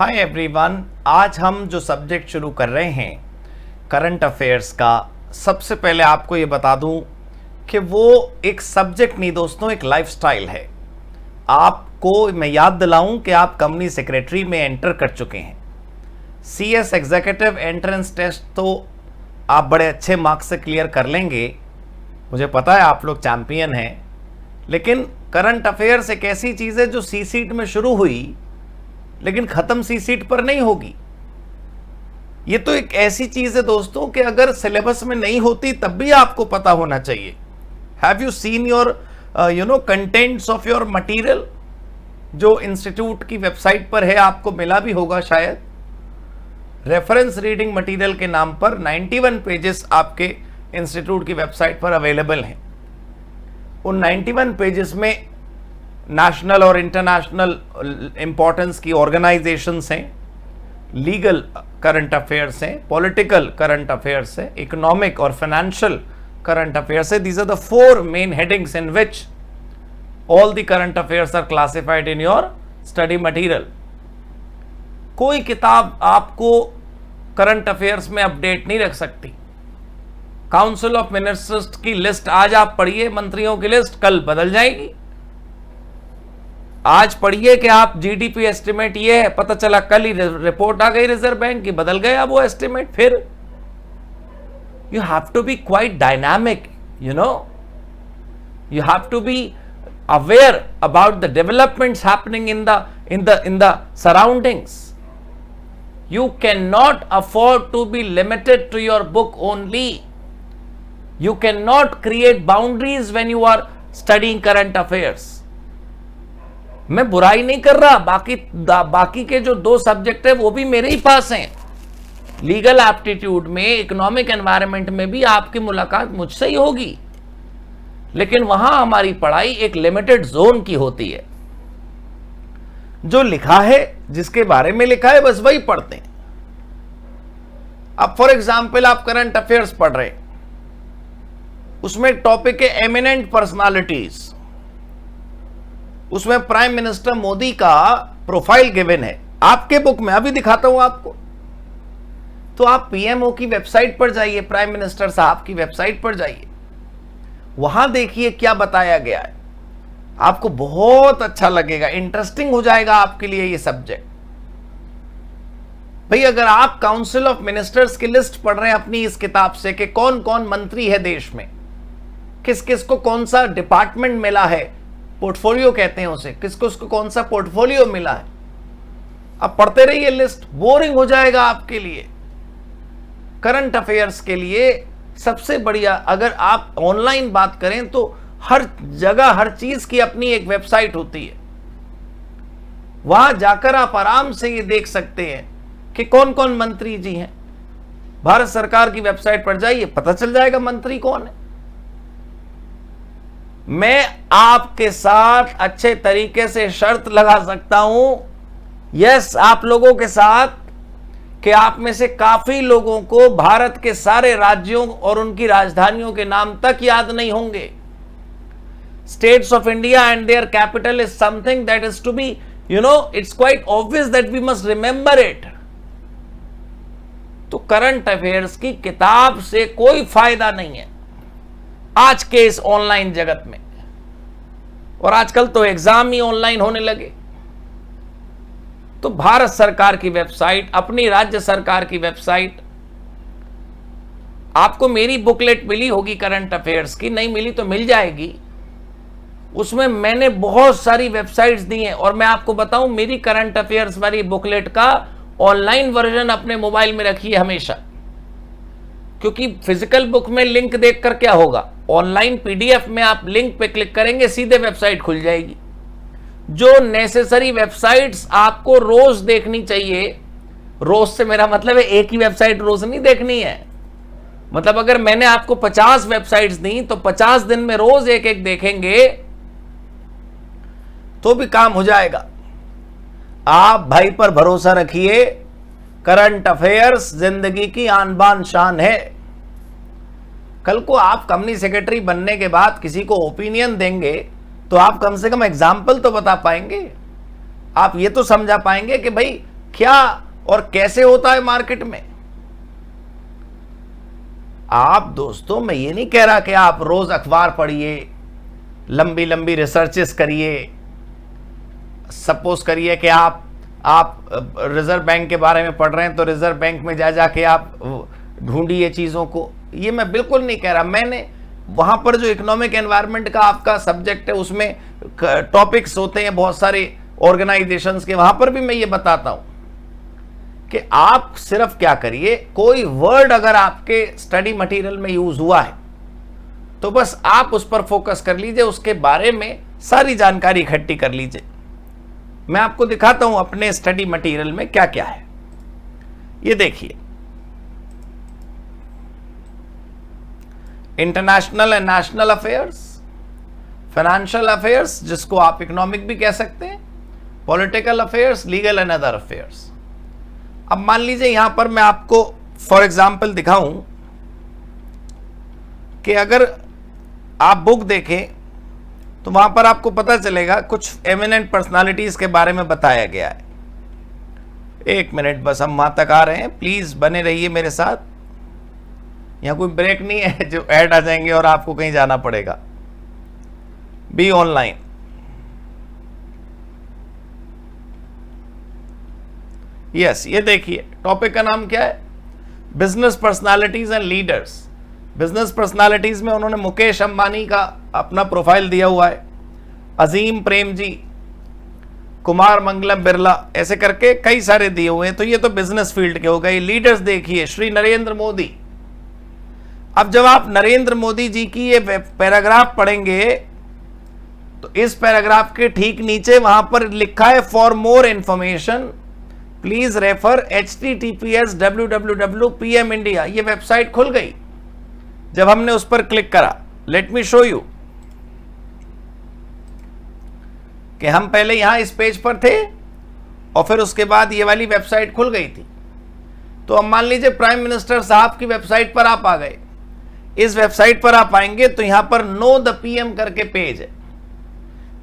Hi everyone, आज हम जो सब्जेक्ट शुरू कर रहे हैं करंट अफेयर्स का, सबसे पहले आपको ये बता दूं कि वो एक सब्जेक्ट नहीं दोस्तों, एक लाइफस्टाइल है। आपको मैं याद दिलाऊं कि आप कंपनी सेक्रेटरी में एंटर कर चुके हैं। CS एग्जीक्यूटिव एंट्रेंस टेस्ट तो आप बड़े अच्छे मार्क्स से क्लियर कर लेंगे, मुझे पता है आप लोग चैंपियन हैं। लेकिन करंट अफेयर्स एक ऐसी चीज़ है जो सी सीट में शुरू हुई लेकिन ख़त्म सी सीट पर नहीं होगी। ये तो एक ऐसी चीज़ है दोस्तों कि अगर सिलेबस में नहीं होती तब भी आपको पता होना चाहिए। Have you seen your contents of your material, जो इंस्टीट्यूट की वेबसाइट पर है, आपको मिला भी होगा शायद। रेफरेंस रीडिंग मटेरियल के नाम पर 91 पेजेस आपके इंस्टीट्यूट की वेबसाइट पर अवेलेबल हैं। उन 91 पेजेस में नेशनल और इंटरनेशनल इंपॉर्टेंस की ऑर्गेनाइजेशंस हैं, लीगल करंट अफेयर्स हैं, पॉलिटिकल करंट अफेयर्स हैं, इकोनॉमिक और फाइनेंशियल करंट अफेयर्स है। These are the 4 main headings in which all the current affairs are classified in your study material. कोई किताब आपको करंट अफेयर्स में अपडेट नहीं रख सकती। काउंसिल ऑफ मिनिस्टर्स की लिस्ट आज आप पढ़िए, मंत्रियों की लिस्ट कल बदल जाएगी। आज पढ़िए कि आप जीडीपी एस्टिमेट ये है, पता चला कल ही रिपोर्ट आ गई रिजर्व बैंक की, बदल गया वो एस्टिमेट। फिर you have to be quite dynamic, you have to be aware about the developments happening in the surroundings. You cannot afford to be limited to your book only. You cannot create boundaries when you are studying current affairs. मैं बुराई नहीं कर रहा, बाकी के जो 2 subject है वो भी मेरे ही पास हैं। लीगल एप्टीट्यूड में, इकोनॉमिक एनवायरनमेंट में भी आपकी मुलाकात मुझसे ही होगी, लेकिन वहां हमारी पढ़ाई एक लिमिटेड जोन की होती है। जो लिखा है, जिसके बारे में लिखा है, बस वही पढ़ते हैं। अब फॉर एग्जाम्पल आप करंट अफेयर्स पढ़ रहे, उसमें एक टॉपिक है एमिनेंट पर्सनालिटीज। उसमें प्राइम मिनिस्टर मोदी का प्रोफाइल गिवन है आपके बुक में, अभी दिखाता हूं आपको। तो आप पीएमओ की वेबसाइट पर जाइए, प्राइम मिनिस्टर साहब की वेबसाइट पर जाइए, वहां देखिए क्या बताया गया है। आपको बहुत अच्छा लगेगा, इंटरेस्टिंग हो जाएगा आपके लिए ये सब्जेक्ट। भाई अगर आप काउंसिल ऑफ मिनिस्टर्स की लिस्ट पढ़ रहे हैं अपनी इस किताब से कि कौन कौन मंत्री है देश में, किस किस को कौन सा डिपार्टमेंट मिला है, पोर्टफोलियो कहते हैं उसे, किसको उसको कौन सा पोर्टफोलियो मिला है, अब पढ़ते रहिए लिस्ट, बोरिंग हो जाएगा आपके लिए। करंट अफेयर्स के लिए सबसे बढ़िया, अगर आप ऑनलाइन बात करें तो हर जगह हर चीज की अपनी एक वेबसाइट होती है। वहां जाकर आप आराम से ये देख सकते हैं कि कौन कौन मंत्री जी हैं। भारत सरकार की वेबसाइट पर जाइए, पता चल जाएगा मंत्री कौन है। मैं आपके साथ अच्छे तरीके से शर्त लगा सकता हूं, यस, आप लोगों के साथ, कि आप में से काफी लोगों को भारत के सारे राज्यों और उनकी राजधानियों के नाम तक याद नहीं होंगे। States of India and their capital is something that is to be, it's quite obvious that we must remember it. तो करंट अफेयर्स की किताब से कोई फायदा नहीं है आज के इस ऑनलाइन जगत में। और आजकल तो एग्जाम ही ऑनलाइन होने लगे। तो भारत सरकार की वेबसाइट, अपनी राज्य सरकार की वेबसाइट, आपको मेरी बुकलेट मिली होगी करंट अफेयर्स की, नहीं मिली तो मिल जाएगी। उसमें मैंने बहुत सारी वेबसाइट्स दी हैं, और मैं आपको बताऊं, मेरी करंट अफेयर्स वाली बुकलेट का ऑनलाइन वर्जन अपने मोबाइल में रखिए हमेशा, क्योंकि फिजिकल बुक में लिंक देखकर क्या होगा, ऑनलाइन PDF में आप लिंक पे क्लिक करेंगे, सीधे वेबसाइट खुल जाएगी। जो नेसेसरी वेबसाइट्स आपको रोज देखनी चाहिए, रोज से मेरा मतलब है एक ही वेबसाइट रोज नहीं देखनी है, मतलब अगर मैंने आपको 50 वेबसाइट्स दी तो 50 दिन में रोज एक एक देखेंगे तो भी काम हो जाएगा। आप भाई पर भरोसा रखिए, करंट अफेयर्स जिंदगी की आन बान शान है। कल को आप कंपनी सेक्रेटरी बनने के बाद किसी को ओपिनियन देंगे तो आप कम से कम एग्जाम्पल तो बता पाएंगे। आप ये तो समझा पाएंगे कि भाई क्या और कैसे होता है मार्केट में। आप दोस्तों, मैं ये नहीं कह रहा कि आप रोज अखबार पढ़िए, लंबी लंबी रिसर्चेस करिए। सपोज करिए कि आप रिजर्व बैंक के बारे में पढ़ रहे हैं तो रिजर्व बैंक में जा जाके आप ढूंढिए चीजों को। ये मैं बिल्कुल नहीं कह रहा। मैंने वहां पर जो इकोनॉमिक एनवायरनमेंट का आपका सब्जेक्ट है उसमें टॉपिक्स होते हैं बहुत सारे ऑर्गेनाइजेशंस के, वहां पर भी मैं ये बताता हूं कि आप सिर्फ क्या करिए, कोई वर्ड अगर आपके स्टडी मटेरियल में यूज हुआ है तो बस आप उस पर फोकस कर लीजिए, उसके बारे में सारी जानकारी इकट्ठी कर लीजिए। मैं आपको दिखाता हूं अपने स्टडी मटेरियल में क्या क्या है। ये देखिए, international and national affairs, financial affairs जिसको आप इकोनॉमिक भी कह सकते हैं, political affairs, legal and other affairs. अब मान लीजिए यहां पर मैं आपको फॉर एग्जाम्पल दिखाऊं कि अगर आप बुक देखें तो वहां पर आपको पता चलेगा कुछ एमिनेंट पर्सनालिटीज के बारे में बताया गया है। एक मिनट बस, हम वहां तक आ रहे हैं, प्लीज बने रहिए मेरे साथ। यहां कोई ब्रेक नहीं है जो ऐड आ जाएंगे और आपको कहीं जाना पड़ेगा। B online. यस, ये देखिए टॉपिक का नाम क्या है, business personalities and leaders. Business personalities में उन्होंने मुकेश अंबानी का अपना प्रोफाइल दिया हुआ है, अजीम प्रेमजी, कुमार मंगलम बिरला, ऐसे करके कई सारे दिए हुए हैं। तो ये तो बिजनेस फील्ड के हो गए। लीडर्स देखिए, श्री नरेंद्र मोदी। अब जब आप नरेंद्र मोदी जी की ये पैराग्राफ पढ़ेंगे तो इस पैराग्राफ के ठीक नीचे वहां पर लिखा है for more information please refer https://www.pm India। ये वेबसाइट खुल गई जब हमने उस पर क्लिक करा। लेट मी शो यू कि हम पहले यहां इस पेज पर थे और फिर उसके बाद ये वाली वेबसाइट खुल गई थी। तो अब मान लीजिए प्राइम मिनिस्टर साहब की वेबसाइट पर आप आ गए। इस वेबसाइट पर आप आएंगे तो यहां पर नो द पीएम करके पेज है,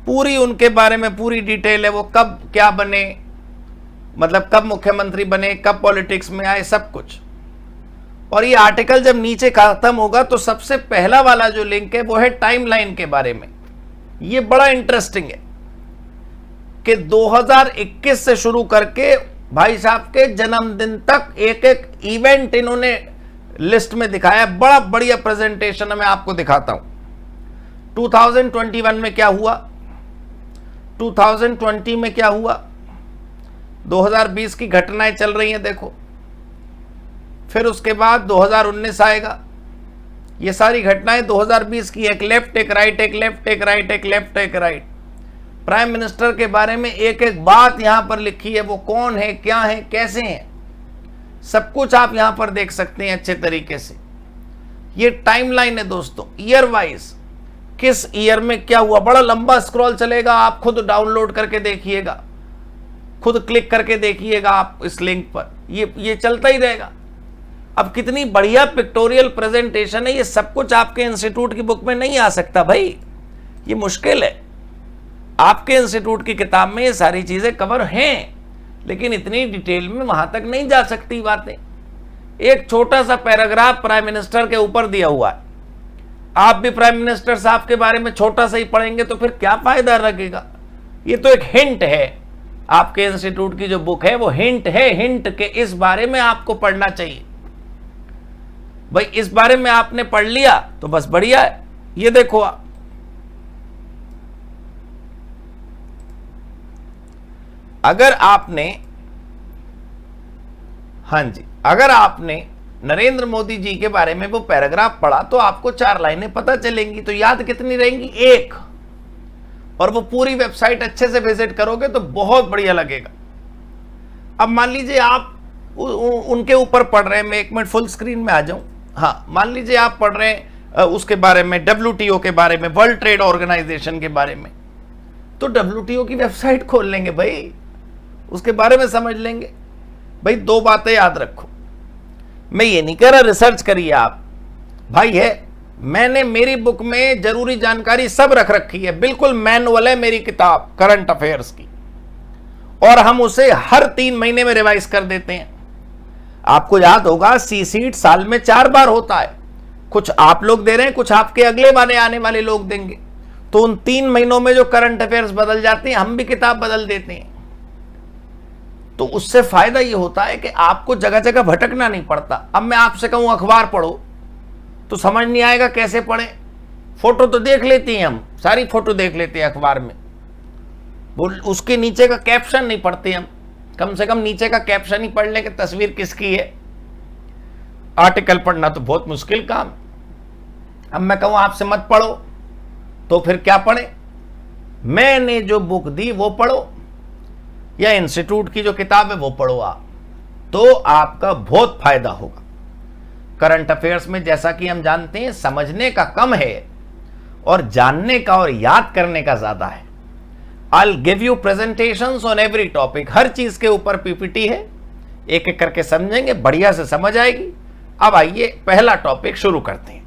पूरी उनके बारे में पूरी डिटेल है, वो कब क्या बने, मतलब कब मुख्यमंत्री बने, कब पॉलिटिक्स में आए, सब कुछ। और ये आर्टिकल जब नीचे खत्म होगा तो सबसे पहला वाला जो लिंक है वो है टाइमलाइन के बारे में। ये बड़ा इंटरेस्टिंग है कि 2021 से शुरू करके भाई साहब के जन्मदिन तक एक एक इवेंट इन्होंने लिस्ट में दिखाया। बड़ा बढ़िया प्रेजेंटेशन मैं आपको दिखाता हूं। 2021 में क्या हुआ, 2020 में क्या हुआ, 2020 की घटनाएं चल रही हैं देखो, फिर उसके बाद 2019 आएगा। ये सारी घटनाएं 2020 की, एक लेफ्ट एक राइट, एक लेफ्ट एक राइट, एक लेफ्ट एक राइट। प्राइम मिनिस्टर के बारे में एक एक बात यहां पर लिखी है, वो कौन है, क्या है, कैसे हैं, सब कुछ आप यहां पर देख सकते हैं अच्छे तरीके से। ये टाइमलाइन है दोस्तों, ईयर वाइज, किस ईयर में क्या हुआ। बड़ा लंबा स्क्रॉल चलेगा, आप खुद डाउनलोड करके देखिएगा, खुद क्लिक करके देखिएगा आप इस लिंक पर, ये चलता ही रहेगा। अब कितनी बढ़िया पिक्टोरियल प्रेजेंटेशन है, ये सब कुछ आपके इंस्टीट्यूट की बुक में नहीं आ सकता भाई, ये मुश्किल है। आपके इंस्टीट्यूट की किताब में ये सारी चीजें कवर हैं, लेकिन इतनी डिटेल में वहां तक नहीं जा सकती बातें। एक छोटा सा पैराग्राफ प्राइम मिनिस्टर के ऊपर दिया हुआ है, आप भी प्राइम मिनिस्टर साहब के बारे में छोटा सा ही पढ़ेंगे तो फिर क्या फायदा लगेगा। ये तो एक हिंट है, आपके इंस्टीट्यूट की जो बुक है वो हिंट है, हिंट के इस बारे में आपको पढ़ना चाहिए भाई। इस बारे में आपने पढ़ लिया तो बस बढ़िया है। ये देखो आप, अगर आपने, हां जी, अगर आपने नरेंद्र मोदी जी के बारे में वो पैराग्राफ पढ़ा तो आपको 4 लाइनें पता चलेंगी, तो याद कितनी रहेंगी, 1। और वो पूरी वेबसाइट अच्छे से विजिट करोगे तो बहुत बढ़िया लगेगा। अब मान लीजिए आप उनके ऊपर पढ़ रहे हैं, मैं एक मिनट फुल स्क्रीन में आ जाऊं। हाँ, मान लीजिए आप पढ़ रहे हैं उसके बारे में, WTO के बारे में, वर्ल्ड ट्रेड ऑर्गेनाइजेशन के बारे में, तो WTO की वेबसाइट खोल लेंगे भाई, उसके बारे में समझ लेंगे भाई। 2 बातें याद रखो, मैं ये नहीं कह रहा रिसर्च करिए आप भाई, है मैंने मेरी बुक में जरूरी जानकारी सब रख रखी है, बिल्कुल मैनुअल है मेरी किताब करंट अफेयर्स की, और हम उसे हर 3 महीने में रिवाइज कर देते हैं। आपको याद होगा सीसीट साल में 4 बार होता है, कुछ आप लोग दे रहे हैं, कुछ आपके अगले वाले आने वाले लोग देंगे। तो उन 3 महीनों में जो करंट अफेयर्स बदल जाते हैं, हम भी किताब बदल देते हैं। तो उससे फायदा ये होता है कि आपको जगह जगह भटकना नहीं पड़ता। अब मैं आपसे कहूं अखबार पढ़ो तो समझ नहीं आएगा कैसे पढ़े। फोटो तो देख लेते हैं, हम सारी फोटो देख लेते हैं अखबार में, वो उसके नीचे का कैप्शन नहीं पढ़ते हम। कम से कम नीचे का कैप्शन ही पढ़ लें कि तस्वीर किसकी है। आर्टिकल पढ़ना तो बहुत मुश्किल काम। अब मैं कहूं आपसे मत पढ़ो तो फिर क्या पढ़े? मैंने जो बुक दी वो पढ़ो, या इंस्टीट्यूट की जो किताब है वो पढ़ो आप, तो आपका बहुत फायदा होगा। करंट अफेयर्स में जैसा कि हम जानते हैं समझने का कम है और जानने का और याद करने का ज्यादा है। I'll give you presentations on every topic, हर चीज के ऊपर पीपीटी है, एक एक करके समझेंगे, बढ़िया से समझ आएगी। अब आइए पहला टॉपिक शुरू करते हैं।